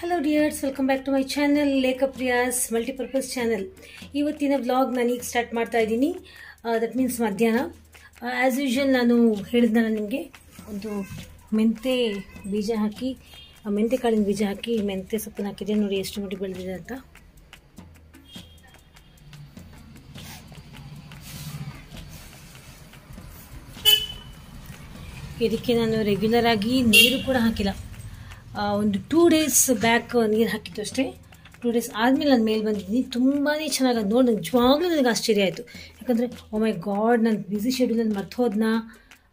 Hello dears, welcome back to my channel Lekha Priya's multipurpose channel. ಇವತ್ತಿನ vlog ನಾನು ಈಗ start ಮಾಡ್ತಾ ಇದ್ದೀನಿ. ದಟ್ ಮೀನ್ಸ್ ಮಧ್ಯಾಹ್ನ. ಆ್ಯಸ್ ಯೂಶ್ವಲ್ ನಾನು ಹೇಳಿದ್ನಲ್ಲ ನಿಮಗೆ, ಒಂದು ಮೆಂತೆ ಬೀಜ ಹಾಕಿ, ಮೆಂತೆ ಕಾಳಿನ ಬೀಜ ಹಾಕಿ ಮೆಂತೆ ಸೊಪ್ಪನ್ನು ಹಾಕಿದೆ. ನೋಡಿ ಎಷ್ಟು ಮಟ್ಟಿಗೆ ಬೆಳೆದಿದೆ ಅಂತ. ಇದಕ್ಕೆ ನಾನು ರೆಗ್ಯುಲರ್ ಆಗಿ ನೀರು ಕೂಡ ಹಾಕಿಲ್ಲ. ಒಂದು 2 days ಬ್ಯಾಕ್ ನೀರು ಹಾಕಿದ್ದು ಅಷ್ಟೇ. 2 days ಆದಮೇಲೆ ನಾನು ಮೇಲೆ ಬಂದಿದ್ದೀನಿ. ತುಂಬಾ ಚೆನ್ನಾಗಿ ನೋಡಿ ನಿಜವಾಗ್ಲೂ ನನಗೆ ಆಶ್ಚರ್ಯ ಆಯಿತು. ಯಾಕಂದರೆ ಓ ಮೈ ಗಾಡ್, ನಾನು ಬ್ಯುಸಿ ಶೆಡ್ಯೂಲಲ್ಲಿ ಮರ್ತು ಹೋದ್ನಾ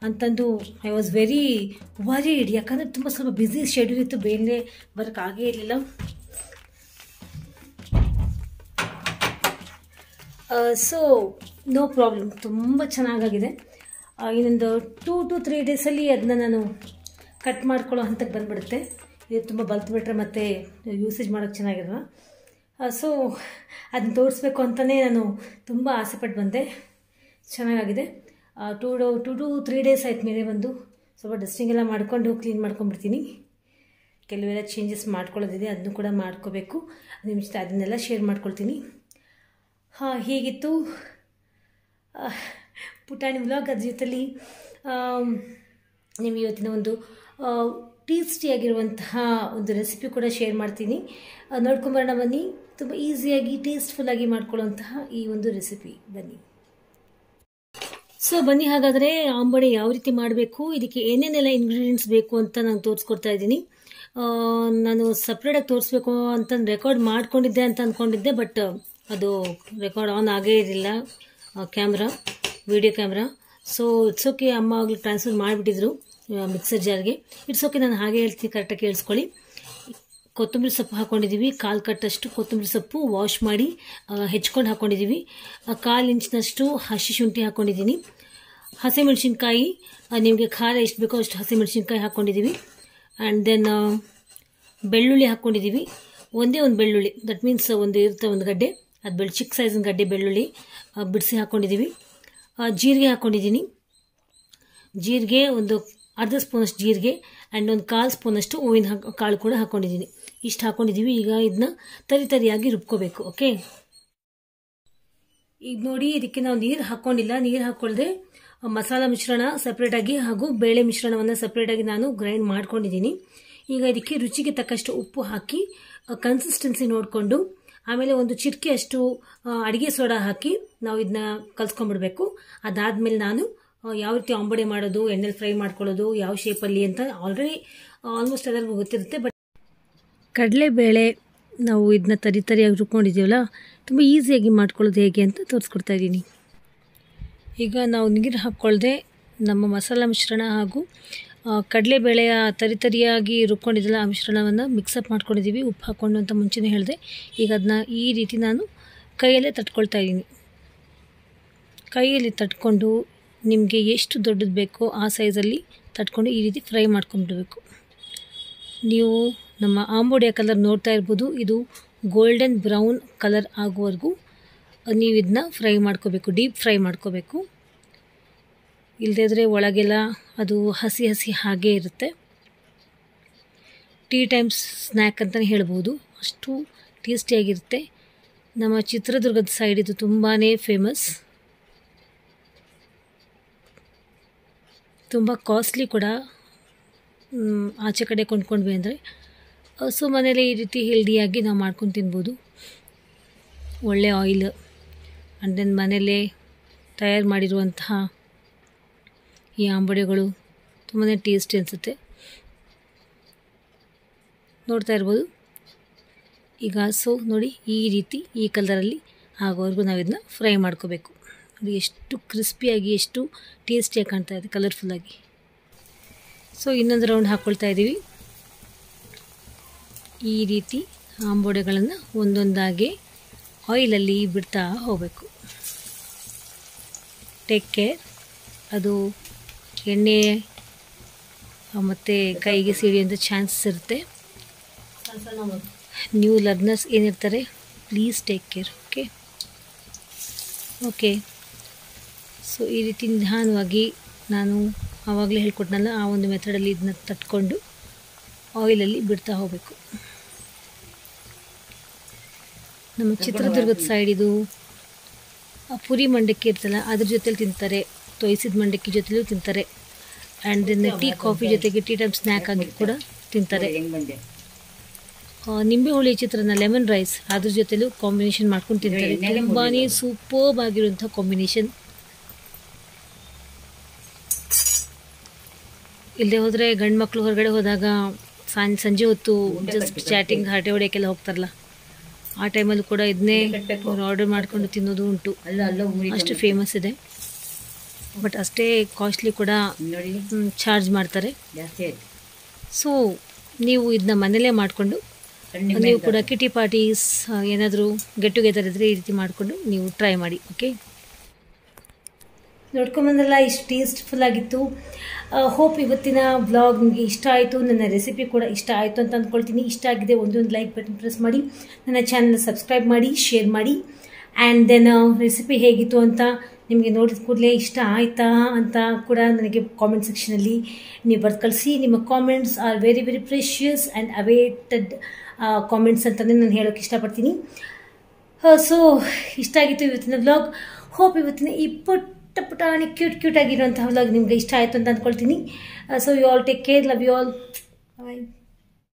ಅಂತಂದು ಐ ವಾಸ್ ವೆರಿ ವರಿಡ್. ಯಾಕಂದರೆ ತುಂಬ ಸ್ವಲ್ಪ ಬ್ಯುಸಿ ಶೆಡ್ಯೂಲ್ ಇತ್ತು, ಬೇರೆ ಬರೋಕ್ಕಾಗೇ ಇರಲಿಲ್ಲ. ಸೊ ನೋ ಪ್ರಾಬ್ಲಮ್, ತುಂಬ ಚೆನ್ನಾಗಾಗಿದೆ. ಇನ್ನೊಂದು 2 to 3 days ಅದನ್ನ ನಾನು ಕಟ್ ಮಾಡ್ಕೊಳ್ಳೋ ಹಂತಕ್ಕೆ ಬಂದುಬಿಡುತ್ತೆ. ಇದು ತುಂಬ ಬಲ್ತ್ಬಿಟ್ರೆ ಮತ್ತು ಯೂಸೇಜ್ ಮಾಡೋಕ್ಕೆ ಚೆನ್ನಾಗಿರಲ್ಲ. ಸೊ ಅದನ್ನ ತೋರಿಸ್ಬೇಕು ಅಂತಲೇ ನಾನು ತುಂಬ ಆಸೆಪಟ್ಟು ಬಂದೆ. ಚೆನ್ನಾಗಾಗಿದೆ. 2 to 3 days ಆಯ್ತು ಮೇಲೆ ಬಂದು. ಸ್ವಲ್ಪ ಡಸ್ಟಿಂಗ್ ಎಲ್ಲ ಮಾಡಿಕೊಂಡು ಕ್ಲೀನ್ ಮಾಡ್ಕೊಂಡ್ಬಿಡ್ತೀನಿ. ಕೆಲವೆಲ್ಲ ಚೇಂಜಸ್ ಮಾಡ್ಕೊಳ್ಳೋದಿದೆ, ಅದನ್ನು ಕೂಡ ಮಾಡ್ಕೋಬೇಕು. ನಿಮ್ಮ ಜೊತೆ ಅದನ್ನೆಲ್ಲ ಶೇರ್ ಮಾಡ್ಕೊಳ್ತೀನಿ. ಹೀಗಿತ್ತು ಪುಟಾಣಿ ವ್ಲಾಗ್. ಅದ್ರ ಜೊತೆಲಿ ನಿಮಗೆ ಇವತ್ತಿನ ಒಂದು ಟೇಸ್ಟಿಯಾಗಿರುವಂತಹ ಒಂದು ರೆಸಿಪಿ ಕೂಡ ಶೇರ್ ಮಾಡ್ತೀನಿ. ನೋಡ್ಕೊಂಬರೋಣ ಬನ್ನಿ. ತುಂಬ ಈಸಿಯಾಗಿ ಟೇಸ್ಟ್ಫುಲ್ಲಾಗಿ ಮಾಡ್ಕೊಳ್ಳೋಂತಹ ಈ ಒಂದು ರೆಸಿಪಿ ಬನ್ನಿ. ಸೊ ಬನ್ನಿ, ಹಾಗಾದರೆ ಆಂಬಡೆ ಯಾವ ರೀತಿ ಮಾಡಬೇಕು, ಇದಕ್ಕೆ ಏನೇನೆಲ್ಲ ಇಂಗ್ರೀಡಿಯೆಂಟ್ಸ್ ಬೇಕು ಅಂತ ನಾನು ತೋರಿಸ್ಕೊಡ್ತಾ ಇದ್ದೀನಿ. ನಾನು ಸಪ್ರೇಟಾಗಿ ತೋರಿಸ್ಬೇಕು ಅಂತ ರೆಕಾರ್ಡ್ ಮಾಡ್ಕೊಂಡಿದ್ದೆ ಅಂತ ಅಂದ್ಕೊಂಡಿದ್ದೆ, ಬಟ್ ಅದು ರೆಕಾರ್ಡ್ ಆನ್ ಆಗೇ ಇರಲಿಲ್ಲ video camera. So it's okay, ಅಮ್ಮ ಆಗಲಿ ಟ್ರಾನ್ಸ್ಫರ್ ಮಾಡಿಬಿಟ್ಟಿದ್ರು ಮಿಕ್ಸರ್ ಜಾರ್ಗೆ. ಇಟ್ಸ್ ಓಕೆ, ನಾನು ಹಾಗೆ ಹೇಳ್ತೀನಿ, ಕರೆಕ್ಟಾಗಿ ಕೇಳಿಸ್ಕೊಳ್ಳಿ. ಕೊತ್ತಂಬರಿ ಸೊಪ್ಪು ಹಾಕ್ಕೊಂಡಿದ್ದೀವಿ, 1/4 ಕಟ್ಟಷ್ಟು ಕೊತ್ತಂಬರಿ ಸೊಪ್ಪು ವಾಶ್ ಮಾಡಿ ಹೆಚ್ಕೊಂಡು ಹಾಕ್ಕೊಂಡಿದ್ದೀವಿ. 1/4 ಇಂಚಿನಷ್ಟು ಹಸಿ ಶುಂಠಿ ಹಾಕ್ಕೊಂಡಿದ್ದೀನಿ. ಹಸಿಮೆಣಸಿನ್ಕಾಯಿ, ನಿಮಗೆ ಖಾರ ಎಷ್ಟು ಬೇಕೋ ಅಷ್ಟು ಹಸಿಮೆಣಸಿನ್ಕಾಯಿ ಹಾಕ್ಕೊಂಡಿದ್ದೀವಿ. ಆ್ಯಂಡ್ ದೆನ್ ಬೆಳ್ಳುಳ್ಳಿ ಹಾಕ್ಕೊಂಡಿದ್ದೀವಿ. ಒಂದೇ ಒಂದು ಬೆಳ್ಳುಳ್ಳಿ, ದಟ್ ಮೀನ್ಸ್ ಒಂದು ಗಡ್ಡೆ, ಅದು ಚಿಕ್ಕ ಸೈಜಿನ ಗಡ್ಡೆ ಬೆಳ್ಳುಳ್ಳಿ ಬಿಡಿಸಿ ಹಾಕ್ಕೊಂಡಿದ್ದೀವಿ. ಜೀರಿಗೆ ಹಾಕ್ಕೊಂಡಿದ್ದೀನಿ. ಜೀರಿಗೆ ಒಂದು ಅರ್ಧ ಸ್ಪೂನಷ್ಟು ಜೀರಿಗೆ ಆ್ಯಂಡ್ ಒಂದು 1/4 ಸ್ಪೂನಷ್ಟು ಹೂವಿನ ಕಾಳು ಕೂಡ ಹಾಕ್ಕೊಂಡಿದ್ದೀನಿ. ಇಷ್ಟು ಹಾಕ್ಕೊಂಡಿದ್ದೀವಿ. ಈಗ ಇದನ್ನ ತರಿಯಾಗಿ ರುಬ್ಕೋಬೇಕು. ಓಕೆ, ಈಗ ನೋಡಿ, ಇದಕ್ಕೆ ನಾವು ನೀರು ಹಾಕ್ಕೊಂಡಿಲ್ಲ. ನೀರು ಹಾಕ್ಕೊಳ್ಳದೆ ಮಸಾಲ ಮಿಶ್ರಣ ಸಪ್ರೇಟಾಗಿ ಹಾಗೂ ಬೇಳೆ ಮಿಶ್ರಣವನ್ನು ಸಪ್ರೇಟಾಗಿ ನಾನು ಗ್ರೈಂಡ್ ಮಾಡ್ಕೊಂಡಿದ್ದೀನಿ. ಈಗ ಇದಕ್ಕೆ ರುಚಿಗೆ ತಕ್ಕಷ್ಟು ಉಪ್ಪು ಹಾಕಿ ಕನ್ಸಿಸ್ಟೆನ್ಸಿ ನೋಡಿಕೊಂಡು ಆಮೇಲೆ ಒಂದು ಚಿಟಿಕೆ ಅಷ್ಟು ಅಡುಗೆ ಸೋಡಾ ಹಾಕಿ ನಾವು ಇದನ್ನ ಕಲ್ಸ್ಕೊಂಡ್ಬಿಡ್ಬೇಕು. ಅದಾದಮೇಲೆ ನಾನು ಯಾವ ರೀತಿ ಆಂಬಡೆ ಮಾಡೋದು, ಎಣ್ಣೆಲಿ ಫ್ರೈ ಮಾಡ್ಕೊಳ್ಳೋದು, ಯಾವ ಶೇಪಲ್ಲಿ ಅಂತ ಆಲ್ರೆಡಿ ಆಲ್ಮೋಸ್ಟ್ ಎಲ್ಲರಿಗೂ ಗೊತ್ತಿರುತ್ತೆ. ಬಟ್ ಕಡಲೆಬೇಳೆ ನಾವು ಇದನ್ನ ತರಿಯಾಗಿ ರುಬ್ಕೊಂಡಿದ್ದೀವಲ್ಲ, ತುಂಬ ಈಸಿಯಾಗಿ ಮಾಡ್ಕೊಳ್ಳೋದು ಹೇಗೆ ಅಂತ ತೋರಿಸ್ಕೊಡ್ತಾ ಇದ್ದೀನಿ. ಈಗ ನಾವು ನೀರು ಹಾಕ್ಕೊಳ್ಳದೆ ನಮ್ಮ ಮಸಾಲ ಮಿಶ್ರಣ ಹಾಗೂ ಕಡಲೆಬೇಳೆಯ ತರಿಯಾಗಿ ರುಬ್ಕೊಂಡಿದ್ದಲ್ಲ ಆ ಮಿಶ್ರಣವನ್ನು ಮಿಕ್ಸಪ್ ಮಾಡ್ಕೊಂಡಿದ್ದೀವಿ, ಉಪ್ಪು ಹಾಕ್ಕೊಂಡು ಅಂತ ಮುಂಚೆನೇ ಹೇಳಿದೆ. ಈಗ ಅದನ್ನ ಈ ರೀತಿ ನಾನು ಕೈಯಲ್ಲೇ ತಟ್ಕೊಳ್ತಾ ಇದ್ದೀನಿ. ಕೈಯಲ್ಲಿ ತಟ್ಕೊಂಡು ನಿಮಗೆ ಎಷ್ಟು ದೊಡ್ಡದು ಬೇಕೋ ಆ ಸೈಜಲ್ಲಿ ತಟ್ಕೊಂಡು ಈ ರೀತಿ ಫ್ರೈ ಮಾಡ್ಕೊಂಡ್ಬಿಡಬೇಕು. ನೀವು ನಮ್ಮ ಆಂಬೊಡೆಯ ಕಲರ್ ನೋಡ್ತಾ ಇರ್ಬೋದು. ಇದು ಗೋಲ್ಡನ್ ಬ್ರೌನ್ ಕಲರ್ ಆಗುವವರೆಗೂ ನೀವು ಇದನ್ನ ಫ್ರೈ ಮಾಡ್ಕೋಬೇಕು, ಡೀಪ್ ಫ್ರೈ ಮಾಡ್ಕೋಬೇಕು. ಇಲ್ಲದೇ ಒಳಗೆಲ್ಲ ಅದು ಹಸಿ ಹಾಗೇ ಇರುತ್ತೆ. ಟೀ ಟೈಮ್ ಸ್ನ್ಯಾಕ್ ಅಂತಲೇ ಹೇಳ್ಬೋದು, ಅಷ್ಟು ಟೇಸ್ಟಿಯಾಗಿರುತ್ತೆ. ನಮ್ಮ ಚಿತ್ರದುರ್ಗದ ಸೈಡ್ ಇದು ತುಂಬಾ ಫೇಮಸ್, ತುಂಬ ಕಾಸ್ಟ್ಲಿ ಕೂಡ ಆಚೆ ಕಡೆ ಕೊಂಡ್ಕೊಂಡ್ವಿ ಅಂದರೆ. ಸೊ ಮನೇಲಿ ಈ ರೀತಿ ಹೆಲ್ದಿಯಾಗಿ ನಾವು ಮಾಡ್ಕೊಂಡು ತಿನ್ಬೋದು. ಒಳ್ಳೆ ಆಯಿಲ್ ಆ್ಯಂಡ್ ದೆನ್ ಮನೆಯಲ್ಲೇ ತಯಾರು ಮಾಡಿರುವಂತಹ ಈ ಆಂಬಡೆಗಳು ತುಂಬಾ ಟೇಸ್ಟಿ ಅನಿಸುತ್ತೆ. ನೋಡ್ತಾ ಇರ್ಬೋದು. ಈಗ ಸೊ ನೋಡಿ, ಈ ರೀತಿ ಈ ಕಲರಲ್ಲಿ ಆಗೋವರೆಗೂ ನಾವು ಇದನ್ನ ಫ್ರೈ ಮಾಡ್ಕೋಬೇಕು. ಅದು ಎಷ್ಟು ಕ್ರಿಸ್ಪಿಯಾಗಿ, ಎಷ್ಟು ಟೇಸ್ಟಿಯಾಗಿ ಕಾಣ್ತಾ ಇದೆ, ಕಲರ್ಫುಲ್ಲಾಗಿ. ಸೊ ಇನ್ನೊಂದು ರೌಂಡ್ ಹಾಕ್ಕೊಳ್ತಾ ಇದ್ದೀವಿ. ಈ ರೀತಿ ಆಂಬೊಡೆಗಳನ್ನು ಒಂದೊಂದಾಗಿ ಆಯಿಲಲ್ಲಿ ಬಿಡ್ತಾ ಹೋಗಬೇಕು. ಟೇಕ್ ಕೇರ್, ಅದು ಎಣ್ಣೆ ಮತ್ತು ಕೈಗೆ ಸಿಡಿಯೋಂಥ ಚಾನ್ಸಸ್ ಇರುತ್ತೆ. ನ್ಯೂ ಲರ್ನರ್ಸ್ ಏನಿರ್ತಾರೆ, please take care. Okay. So ಈ ರೀತಿ ನಿಧಾನವಾಗಿ ನಾನು ಆವಾಗಲೇ ಹೇಳ್ಕೊಟ್ನಲ್ಲ ಆ ಒಂದು ಮೆಥಡಲ್ಲಿ ಇದನ್ನ ತಟ್ಕೊಂಡು ಆಯಿಲಲ್ಲಿ ಬಿಡ್ತಾ ಹೋಗಬೇಕು. ನಮ್ಮ ಚಿತ್ರದುರ್ಗದ ಸೈಡ್ ಇದು ಪುರಿ ಮಂಡಕ್ಕಿ ಇರ್ತಲ್ಲ ಅದ್ರ ಜೊತೆಲಿ ತಿಂತಾರೆ, ತೊಯ್ಸಿದ ಮಂಡಕ್ಕಿ ಜೊತೆಲೂ ತಿಂತಾರೆ. ಆ್ಯಂಡ್ ದೆನ್ ಟೀ ಕಾಫಿ ಜೊತೆಗೆ ಟೀ ಟೈಮ್ ಸ್ನ್ಯಾಕ್ ಆಗಿ ಕೂಡ ತಿಂತಾರೆ. ನಿಂಬೆ ಹುಳಿ ಚಿತ್ರಾನ್ನ, ಲೆಮನ್ ರೈಸ್ ಅದ್ರ ಜೊತೆಲೂ ಕಾಂಬಿನೇಷನ್ ಮಾಡ್ಕೊಂಡು ತಿಂತಾರೆ. ತುಂಬಾ ಸೂಪರ್ಬ್ ಆಗಿರುವಂಥ ಕಾಂಬಿನೇಷನ್. ಇಲ್ಲದೆ ಹೋದರೆ ಗಂಡು ಮಕ್ಕಳು ಹೊರಗಡೆ ಹೋದಾಗ ಸಂಜೆ ಹೊತ್ತು ಜಸ್ಟ್ ಚಾಟಿಂಗ್ ಹರಟೆ ಹೊಡೆಯೋಕ್ಕೆಲ್ಲ ಹೋಗ್ತಾರಲ್ಲ, ಆ ಟೈಮಲ್ಲೂ ಕೂಡ ಇದನ್ನೇ ಅವ್ರು ಆರ್ಡರ್ ಮಾಡಿಕೊಂಡು ತಿನ್ನೋದು ಉಂಟು. ಅಷ್ಟು ಫೇಮಸ್ ಇದೆ. ಬಟ್ ಅಷ್ಟೇ ಕಾಸ್ಟ್ಲಿ ಕೂಡ ಚಾರ್ಜ್ ಮಾಡ್ತಾರೆ. ಸೊ ನೀವು ಇದನ್ನ ಮನೇಲೇ ಮಾಡಿಕೊಂಡು ನೀವು ಕೂಡ ಕಿಟಿ ಪಾರ್ಟೀಸ್ ಏನಾದರೂ ಗೆಟ್ ಟುಗೆದರ್ ಇದ್ದರೆ ಈ ರೀತಿ ಮಾಡಿಕೊಂಡು ನೀವು ಟ್ರೈ ಮಾಡಿ. ಓಕೆ, ನೋಡ್ಕೊಂಬಂದ್ರಲ್ಲ, ಇಷ್ಟು ಟೇಸ್ಟ್ಫುಲ್ ಆಗಿತ್ತು. ಹೋಪ್ ಇವತ್ತಿನ ವ್ಲಾಗ್ ನಿಮಗೆ ಇಷ್ಟ ಆಯಿತು, ನನ್ನ ರೆಸಿಪಿ ಕೂಡ ಇಷ್ಟ ಆಯಿತು ಅಂತ ಅಂದ್ಕೊಳ್ತೀನಿ. ಇಷ್ಟ ಆಗಿದೆ ಒಂದೊಂದು ಲೈಕ್ ಬಟನ್ ಪ್ರೆಸ್ ಮಾಡಿ, ನನ್ನ ಚಾನಲ್ ಸಬ್ಸ್ಕ್ರೈಬ್ ಮಾಡಿ, ಶೇರ್ ಮಾಡಿ. ಆ್ಯಂಡ್ ದೆನ್ ರೆಸಿಪಿ ಹೇಗಿತ್ತು ಅಂತ ನಿಮಗೆ ನೋಡಿದ ಕೂಡಲೇ ಇಷ್ಟ ಆಯಿತಾ ಅಂತ ಕೂಡ ನನಗೆ ಕಾಮೆಂಟ್ ಸೆಕ್ಷನಲ್ಲಿ ನೀವು ಬರ್ದು ಕಳಿಸಿ. ನಿಮ್ಮ comments are very very precious and awaited comments ಅಂತಲೇ ನಾನು ಹೇಳೋಕ್ಕೆ ಇಷ್ಟಪಡ್ತೀನಿ. ಸೊ ಇಷ್ಟ ಆಗಿತ್ತು ಇವತ್ತಿನ ವ್ಲಾಗ್. ಹೋಪ್ ಇವತ್ತಿನ ಈ ಪುಟಾಣಿ ಕ್ಯೂಟ್ ಆಗಿರುವಂತಹ ವ್ಲಾಗ್ ನಿಮಗೆ ಇಷ್ಟ ಆಯಿತು ಅಂತ ಅಂದ್ಕೊಳ್ತೀನಿ. So you all take care, love you all, bye.